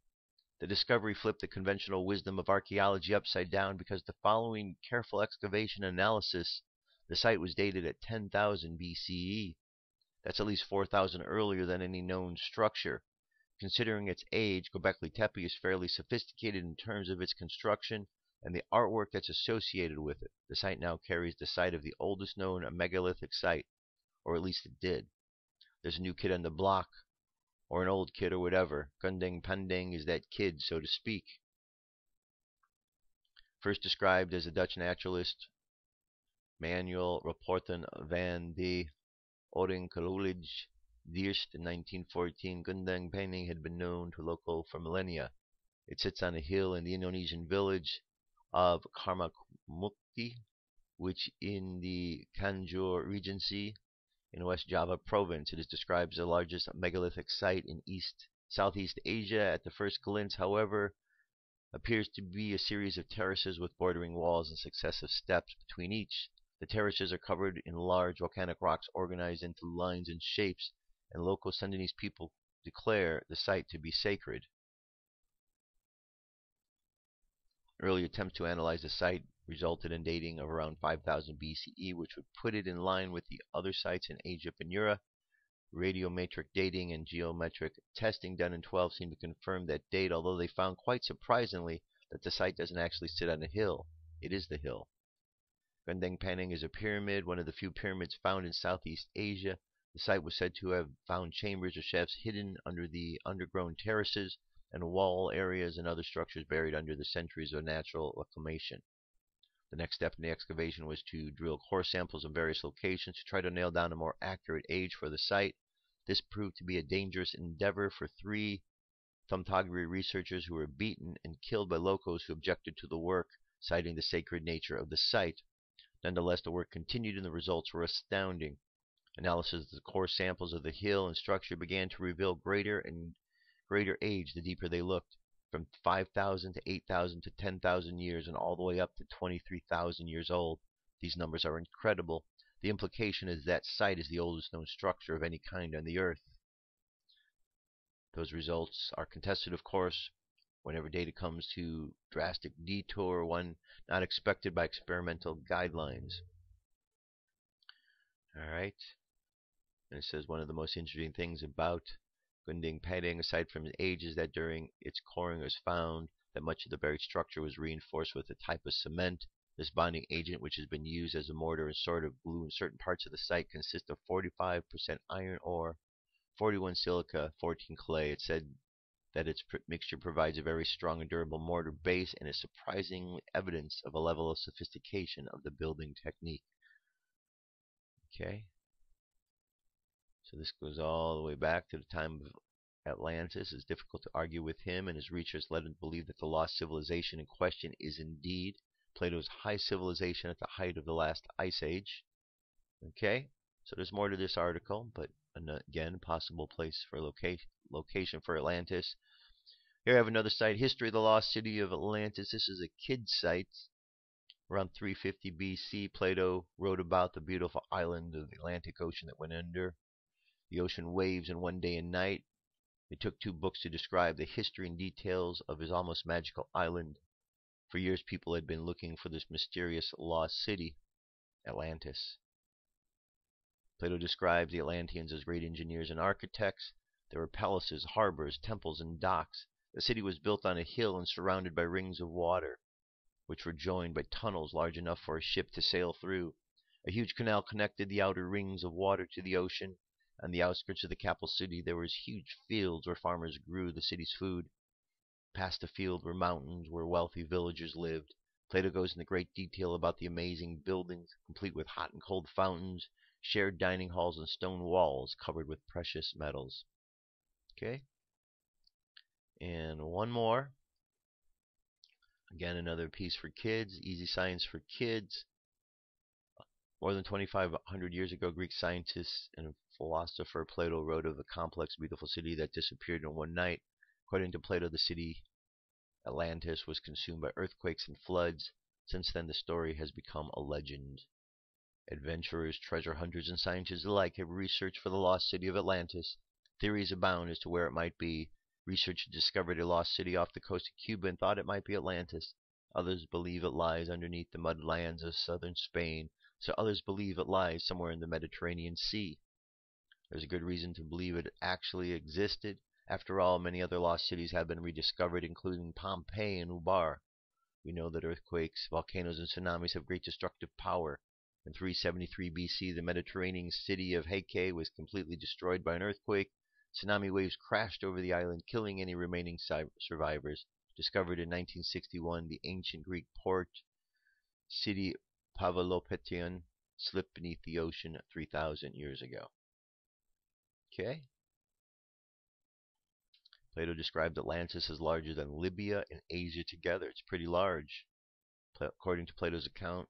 The discovery flipped the conventional wisdom of archaeology upside down because the following careful excavation analysis, the site was dated at 10,000 BCE. That's at least 4,000 earlier than any known structure. Considering its age, Göbekli Tepe is fairly sophisticated in terms of its construction and the artwork that's associated with it. The site now carries the site of the oldest known megalithic site, or at least it did. There's a new kid on the block, or an old kid, or whatever. Gunung Padang is that kid, so to speak. First described as a Dutch naturalist, Manuel Rapporten van de Ornithologie Dierst in 1914, Gunung Padang had been known to local for millennia. It sits on a hill in the Indonesian village of Karmakumukti, which in the Kanjur Regency in West Java province. It is described as the largest megalithic site in Southeast Asia. At the first glance, however, appears to be a series of terraces with bordering walls and successive steps between each. The terraces are covered in large volcanic rocks organized into lines and shapes, and local Sundanese people declare the site to be sacred. Early attempts to analyze the site resulted in dating of around 5000 BCE, which would put it in line with the other sites in Egypt and Europe. Radiometric dating and geometric testing done in 12 seem to confirm that date, although they found quite surprisingly that the site doesn't actually sit on a hill. It is the hill. Gunung Padang is a pyramid, one of the few pyramids found in Southeast Asia. The site was said to have found chambers or shafts hidden under the underground terraces and wall areas and other structures buried under the centuries of natural acclimation. The next step in the excavation was to drill core samples in various locations to try to nail down a more accurate age for the site. This proved to be a dangerous endeavor for 3 thaumaturgy researchers who were beaten and killed by locals who objected to the work, citing the sacred nature of the site. Nonetheless, the work continued and the results were astounding. Analysis of the core samples of the hill and structure began to reveal greater and greater age the deeper they looked, from 5,000 to 8,000 to 10,000 years and all the way up to 23,000 years old. These numbers are incredible. The implication is that site is the oldest known structure of any kind on the Earth. Those results are contested, of course, whenever data comes to drastic detour, one not expected by experimental guidelines. Alright. And it says one of the most interesting things about Gunung Padang, aside from its age, is that during its coring it was found that much of the buried structure was reinforced with a type of cement. This bonding agent, which has been used as a mortar and sort of glue in certain parts of the site, consists of 45% iron ore, 41 silica, 14 clay. It said that its mixture provides a very strong and durable mortar base and is surprising evidence of a level of sophistication of the building technique. Okay. So this goes all the way back to the time of Atlantis. It's difficult to argue with him, and his research led him to believe that the lost civilization in question is indeed Plato's high civilization at the height of the last ice age. Okay, so there's more to this article, but again, possible place for location for Atlantis. Here I have another site, History of the Lost City of Atlantis. This is a kid site. Around 350 BC, Plato wrote about the beautiful island of the Atlantic Ocean that went under the ocean waves in one day and night. It took 2 books to describe the history and details of his almost magical island. For years, people had been looking for this mysterious lost city, Atlantis. Plato describes the Atlanteans as great engineers and architects. There were palaces, harbors, temples, and docks. The city was built on a hill and surrounded by rings of water, which were joined by tunnels large enough for a ship to sail through. A huge canal connected the outer rings of water to the ocean. On the outskirts of the capital city, there was huge fields where farmers grew the city's food. Past the field were mountains where wealthy villagers lived. Plato goes into great detail about the amazing buildings, complete with hot and cold fountains, shared dining halls, and stone walls covered with precious metals. Okay? And one more. Again, another piece for kids, easy science for kids. More than 2,500 years ago, Greek scientist and philosopher Plato wrote of a complex, beautiful city that disappeared in one night. According to Plato, the city Atlantis was consumed by earthquakes and floods. Since then, the story has become a legend. Adventurers, treasure hunters, and scientists alike have researched for the lost city of Atlantis. Theories abound as to where it might be. Researchers discovered a lost city off the coast of Cuba and thought it might be Atlantis. Others believe it lies underneath the mudlands of southern Spain, so others believe it lies somewhere in the Mediterranean Sea. There's a good reason to believe it actually existed. After all, many other lost cities have been rediscovered, including Pompeii and Ubar. We know that earthquakes, volcanoes, and tsunamis have great destructive power. In 373 BC, the Mediterranean city of Heke was completely destroyed by an earthquake. Tsunami waves crashed over the island, killing any remaining survivors. Discovered in 1961, the ancient Greek port city Pavlopetion slipped beneath the ocean 3,000 years ago. Okay. Plato described Atlantis as larger than Libya and Asia together. It's pretty large. According to Plato's account,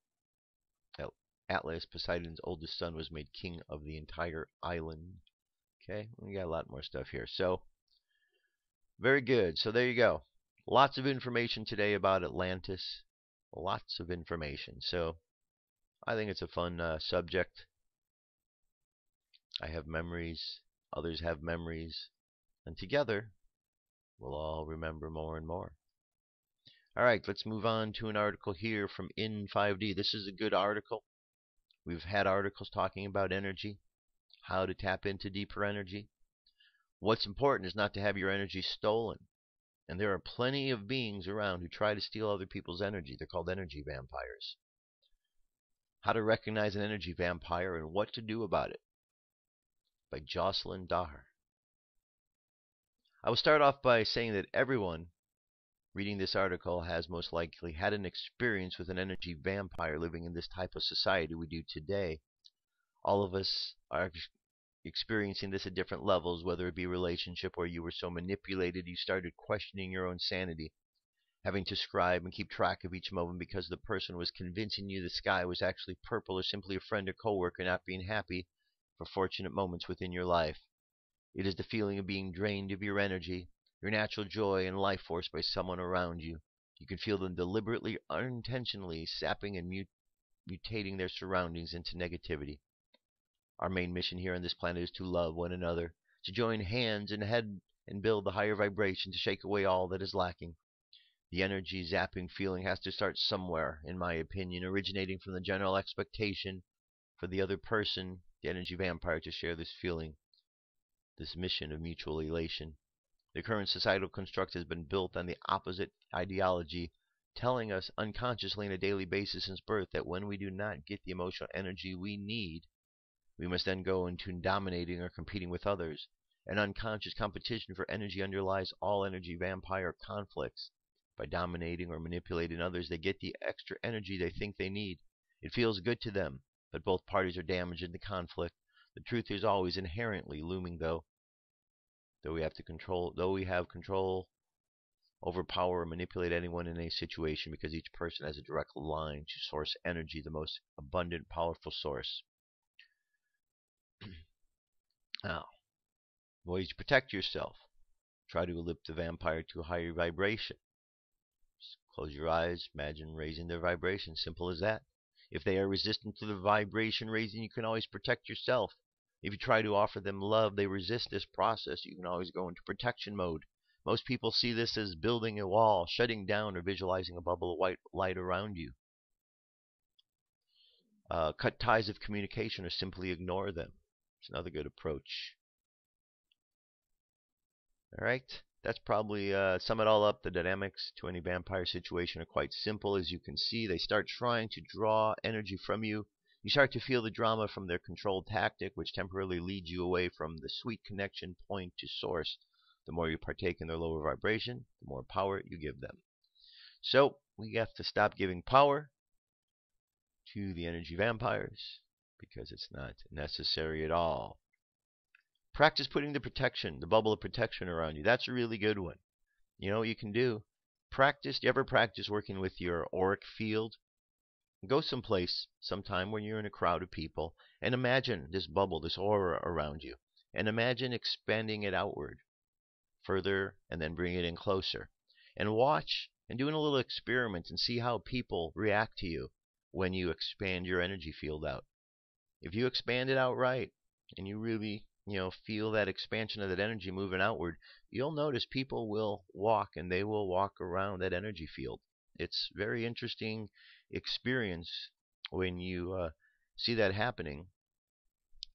Atlas, Poseidon's oldest son, was made king of the entire island. Okay, we got a lot more stuff here. So, very good. So there you go. Lots of information today about Atlantis. Lots of information. So, I think it's a fun subject. I have memories. Others have memories. And together, we'll all remember more and more. All right, let's move on to an article here from In5D. This is a good article. We've had articles talking about energy, how to tap into deeper energy. What's important is not to have your energy stolen. And there are plenty of beings around who try to steal other people's energy. They're called energy vampires. How to recognize an energy vampire and what to do about it, by Jocelyn Daher. I will start off by saying that everyone reading this article has most likely had an experience with an energy vampire living in this type of society we do today. All of us are experiencing this at different levels, whether it be a relationship where you were so manipulated you started questioning your own sanity, having to scribe and keep track of each moment because the person was convincing you the sky was actually purple, or simply a friend or coworker not being happy for fortunate moments within your life. It is the feeling of being drained of your energy, your natural joy and life force by someone around you. You can feel them deliberately, unintentionally sapping and mutating their surroundings into negativity. Our main mission here on this planet is to love one another, to join hands and head and build the higher vibration, to shake away all that is lacking. The energy zapping feeling has to start somewhere, in my opinion, originating from the general expectation for the other person, the energy vampire, to share this feeling, this mission of mutual elation. The current societal construct has been built on the opposite ideology, telling us unconsciously on a daily basis since birth that when we do not get the emotional energy we need, we must then go into dominating or competing with others. An unconscious competition for energy underlies all energy vampire conflicts. By dominating or manipulating others, they get the extra energy they think they need. It feels good to them, but both parties are damaged in the conflict. The truth is always inherently looming, though we have control, overpower, or manipulate anyone in a situation, because each person has a direct line to source energy, the most abundant, powerful source. Now, ways to protect yourself. Try to lift the vampire to a higher vibration. Just close your eyes, imagine raising their vibration. Simple as that. If they are resistant to the vibration raising, you can always protect yourself. If you try to offer them love, they resist this process. You can always go into protection mode. Most people see this as building a wall, shutting down, or visualizing a bubble of white light around you. Cut ties of communication or simply ignore them. It's another good approach. Alright, that's probably sum it all up. The dynamics to any vampire situation are quite simple. As you can see, they start trying to draw energy from you. You start to feel the drama from their controlled tactic, which temporarily leads you away from the sweet connection point to source. The more you partake in their lower vibration, the more power you give them. So, we have to stop giving power to the energy vampires, because it's not necessary at all. Practice putting the bubble of protection around you. That's a really good one. You know what you can do? Do you ever practice working with your auric field? Go someplace, sometime when you're in a crowd of people, and imagine this bubble, this aura around you. And imagine expanding it outward, further, and then bring it in closer. and watch and doing a little experiment and see how people react to you when you expand your energy field out. If you expand it out right and you really, feel that expansion of that energy moving outward, you'll notice people will walk and they will walk around that energy field. It's very interesting experience when you see that happening.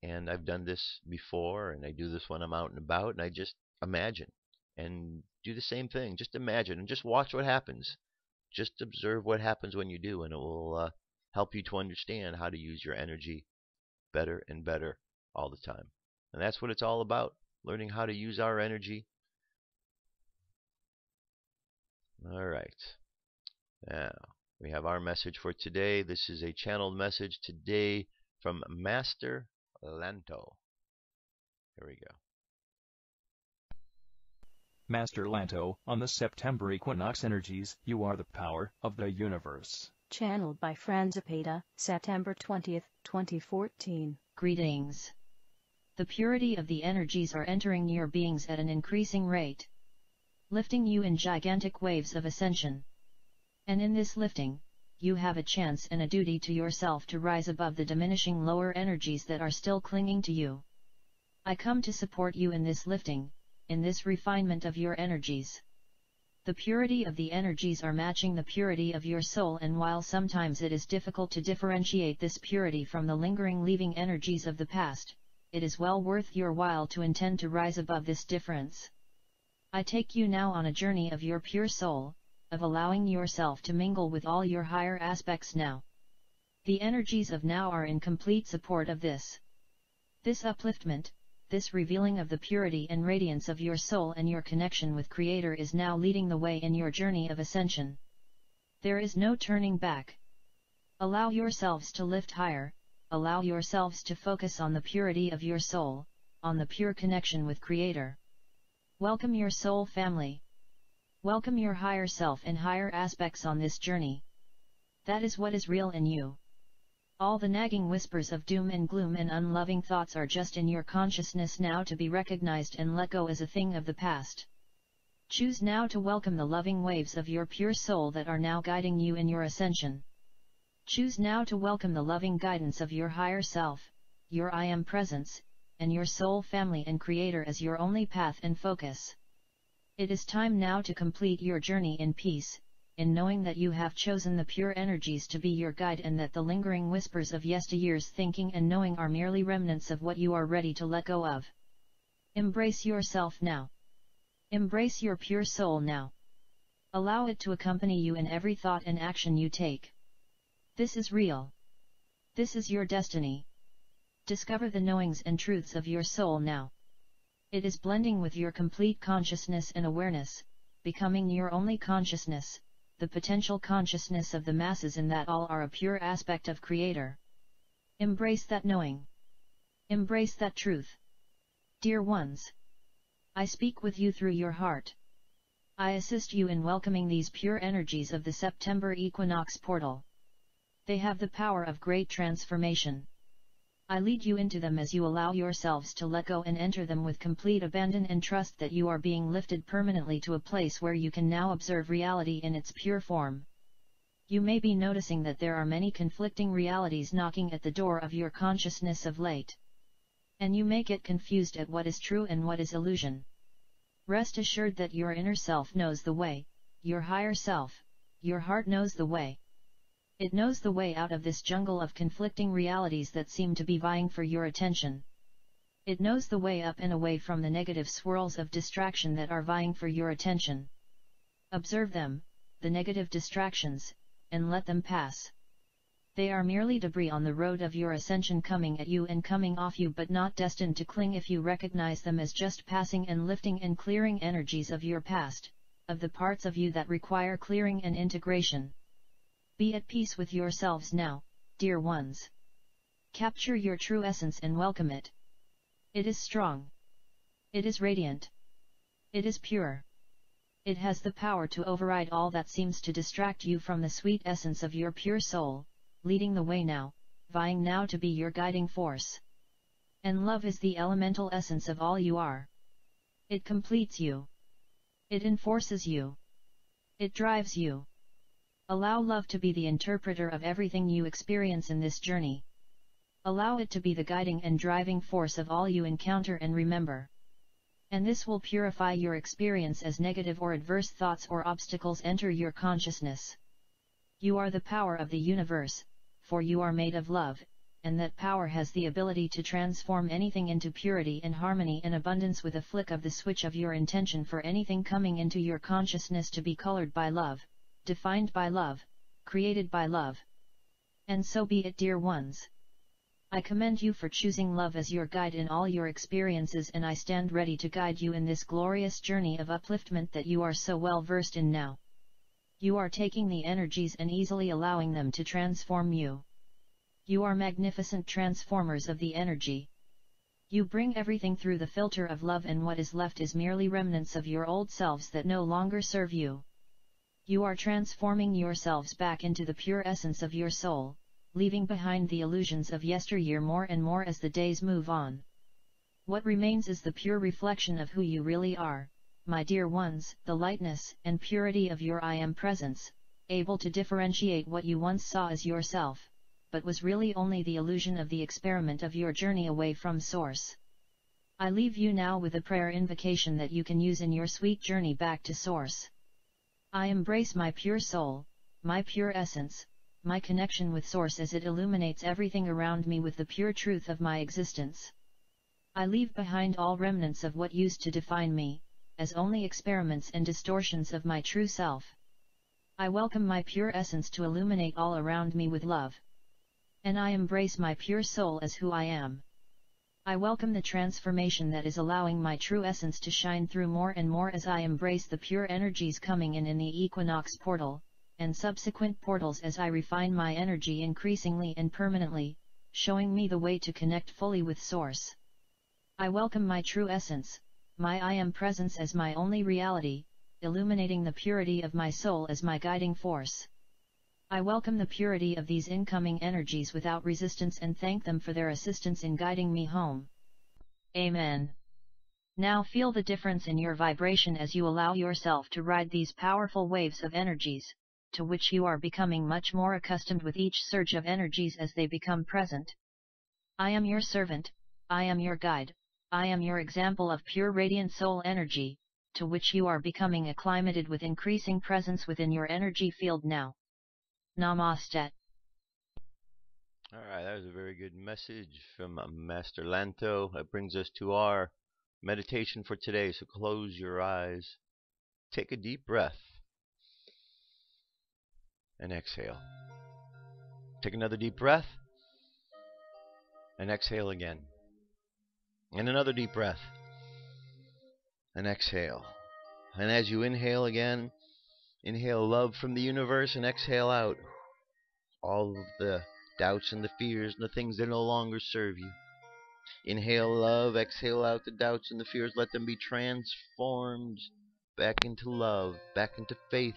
And I've done this before, and I do this when I'm out and about, and I just imagine and do the same thing. Just imagine and just watch what happens. Just observe what happens when you do, and it will help you to understand how to use your energy better and better all the time. And that's what it's all about, learning how to use our energy. All right. Now, we have our message for today. This is a channeled message today from Master Lanto. Here we go. Master Lanto, on the September equinox energies, you are the power of the universe. Channeled by Franzipeda, September 20th, 2014. Greetings. The purity of the energies are entering your beings at an increasing rate, lifting you in gigantic waves of ascension. And in this lifting, you have a chance and a duty to yourself to rise above the diminishing lower energies that are still clinging to you. I come to support you in this lifting, in this refinement of your energies. The purity of the energies are matching the purity of your soul, and while sometimes it is difficult to differentiate this purity from the lingering leaving energies of the past, it is well worth your while to intend to rise above this difference. I take you now on a journey of your pure soul, of allowing yourself to mingle with all your higher aspects now. The energies of now are in complete support of this. This upliftment, this revealing of the purity and radiance of your soul and your connection with Creator is now leading the way in your journey of ascension. There is no turning back. Allow yourselves to lift higher, allow yourselves to focus on the purity of your soul, on the pure connection with Creator. Welcome your soul family. Welcome your higher self and higher aspects on this journey. That is what is real in you. All the nagging whispers of doom and gloom and unloving thoughts are just in your consciousness now, to be recognized and let go as a thing of the past. Choose now to welcome the loving waves of your pure soul that are now guiding you in your ascension. Choose now to welcome the loving guidance of your higher self, your I Am presence, and your soul family and Creator as your only path and focus. It is time now to complete your journey in peace, in knowing that you have chosen the pure energies to be your guide, and that the lingering whispers of yesteryear's thinking and knowing are merely remnants of what you are ready to let go of. Embrace yourself now. Embrace your pure soul now. Allow it to accompany you in every thought and action you take. This is real. This is your destiny. Discover the knowings and truths of your soul now. It is blending with your complete consciousness and awareness, becoming your only consciousness, the potential consciousness of the masses, in that all are a pure aspect of Creator. Embrace that knowing. Embrace that truth. Dear ones, I speak with you through your heart. I assist you in welcoming these pure energies of the September equinox portal. They have the power of great transformation. I lead you into them as you allow yourselves to let go and enter them with complete abandon and trust that you are being lifted permanently to a place where you can now observe reality in its pure form. You may be noticing that there are many conflicting realities knocking at the door of your consciousness of late. And you may get confused at what is true and what is illusion. Rest assured that your inner self knows the way, your higher self, your heart knows the way. It knows the way out of this jungle of conflicting realities that seem to be vying for your attention. It knows the way up and away from the negative swirls of distraction that are vying for your attention. Observe them, the negative distractions, and let them pass. They are merely debris on the road of your ascension, coming at you and coming off you, but not destined to cling if you recognize them as just passing and lifting and clearing energies of your past, of the parts of you that require clearing and integration. Be at peace with yourselves now, dear ones. Capture your true essence and welcome it. It is strong. It is radiant. It is pure. It has the power to override all that seems to distract you from the sweet essence of your pure soul, leading the way now, vying now to be your guiding force. And love is the elemental essence of all you are. It completes you. It enforces you. It drives you. Allow love to be the interpreter of everything you experience in this journey. Allow it to be the guiding and driving force of all you encounter and remember. And this will purify your experience as negative or adverse thoughts or obstacles enter your consciousness. You are the power of the universe, for you are made of love, and that power has the ability to transform anything into purity and harmony and abundance with a flick of the switch of your intention for anything coming into your consciousness to be colored by love, defined by love, created by love. And so be it, dear ones. I commend you for choosing love as your guide in all your experiences, and I stand ready to guide you in this glorious journey of upliftment that you are so well versed in now. You are taking the energies and easily allowing them to transform you. You are magnificent transformers of the energy. You bring everything through the filter of love, and what is left is merely remnants of your old selves that no longer serve you. You are transforming yourselves back into the pure essence of your soul, leaving behind the illusions of yesteryear more and more as the days move on. What remains is the pure reflection of who you really are, my dear ones, the lightness and purity of your I Am presence, able to differentiate what you once saw as yourself, but was really only the illusion of the experiment of your journey away from Source. I leave you now with a prayer invocation that you can use in your sweet journey back to Source. I embrace my pure soul, my pure essence, my connection with Source as it illuminates everything around me with the pure truth of my existence. I leave behind all remnants of what used to define me, as only experiments and distortions of my true self. I welcome my pure essence to illuminate all around me with love. And I embrace my pure soul as who I am. I welcome the transformation that is allowing my true essence to shine through more and more as I embrace the pure energies coming in the equinox portal, and subsequent portals as I refine my energy increasingly and permanently, showing me the way to connect fully with Source. I welcome my true essence, my I Am presence as my only reality, illuminating the purity of my soul as my guiding force. I welcome the purity of these incoming energies without resistance and thank them for their assistance in guiding me home. Amen. Now feel the difference in your vibration as you allow yourself to ride these powerful waves of energies, to which you are becoming much more accustomed with each surge of energies as they become present. I am your servant, I am your guide, I am your example of pure radiant soul energy, to which you are becoming acclimated with increasing presence within your energy field now. Namaste. Alright, that was a very good message from Master Lanto. That brings us to our meditation for today. So close your eyes, take a deep breath, and exhale. Take another deep breath, and exhale again. And another deep breath, and exhale. And as you inhale again, inhale love from the universe and exhale out all of the doubts and the fears and the things that no longer serve you. Inhale love, exhale out the doubts and the fears. Let them be transformed back into love, back into faith.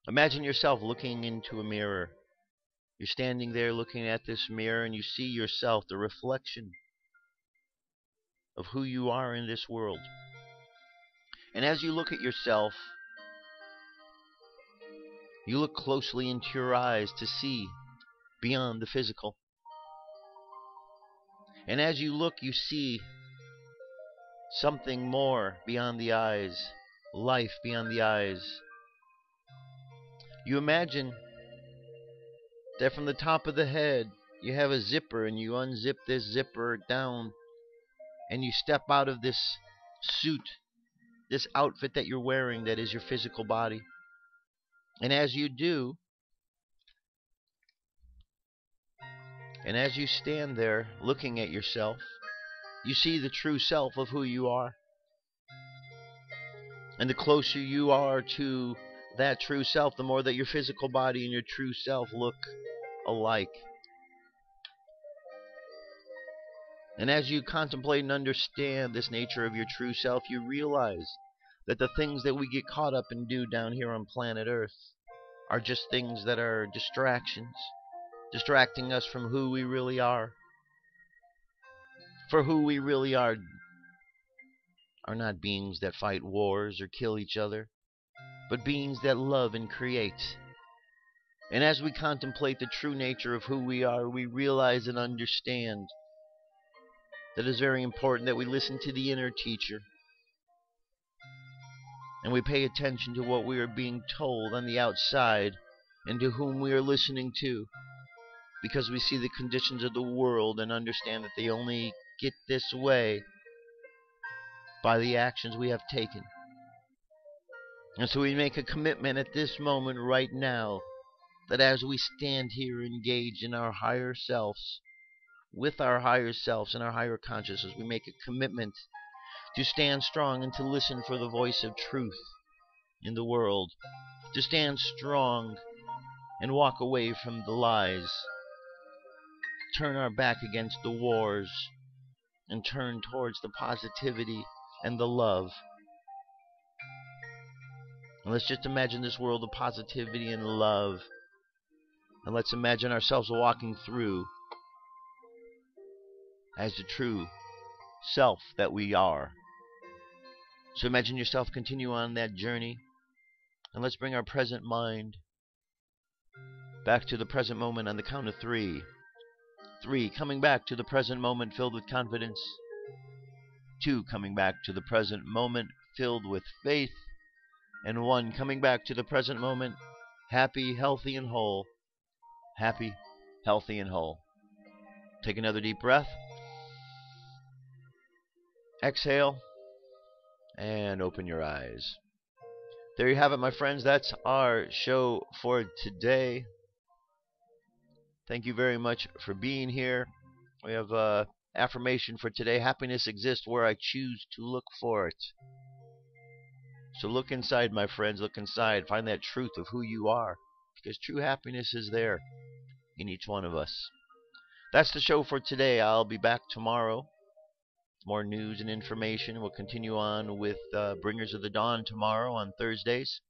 Imagine yourself looking into a mirror. You're standing there looking at this mirror and you see yourself, the reflection of who you are in this world. And as you look at yourself, you look closely into your eyes to see beyond the physical. And as you look, you see something more beyond the eyes, life beyond the eyes. You imagine that from the top of the head, you have a zipper and you unzip this zipper down and you step out of this suit, this outfit that you're wearing that is your physical body. And as you do, and as you stand there looking at yourself, you see the true self of who you are. And the closer you are to that true self, the more that your physical body and your true self look alike. And as you contemplate and understand this nature of your true self, you realize that the things that we get caught up and do down here on planet Earth are just things that are distractions, distracting us from who we really are. For who we really are not beings that fight wars or kill each other. but beings that love and create. And as we contemplate the true nature of who we are, we realize and understand that it's very important that we listen to the inner teacher and we pay attention to what we are being told on the outside and to whom we are listening to, because we see the conditions of the world and understand that they only get this way by the actions we have taken. And so we make a commitment at this moment right now that as we stand here engaged in our higher selves, with our higher selves and our higher consciousness, we make a commitment to stand strong and to listen for the voice of truth in the world, to stand strong and walk away from the lies, turn our back against the wars, and turn towards the positivity and the love. And let's just imagine this world of positivity and love. And let's imagine ourselves walking through as the true self that we are. So imagine yourself continue on that journey. And let's bring our present mind back to the present moment on the count of 3. 3, coming back to the present moment filled with confidence. 2, coming back to the present moment filled with faith. And 1, coming back to the present moment happy, healthy, and whole. Happy, healthy, and whole. Take another deep breath. Exhale. And open your eyes. There you have it, my friends. That's our show for today. Thank you very much for being here. We have affirmation for today. Happiness exists where I choose to look for it. So look inside, my friends. Look inside. Find that truth of who you are, because true happiness is there in each one of us. That's the show for today. I'll be back tomorrow. More news and information. We'll continue on with Bringers of the Dawn tomorrow on Thursdays.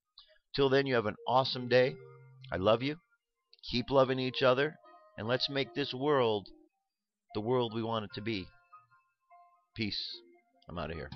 Till then, you have an awesome day. I love you. Keep loving each other. And let's make this world the world we want it to be. Peace. I'm out of here.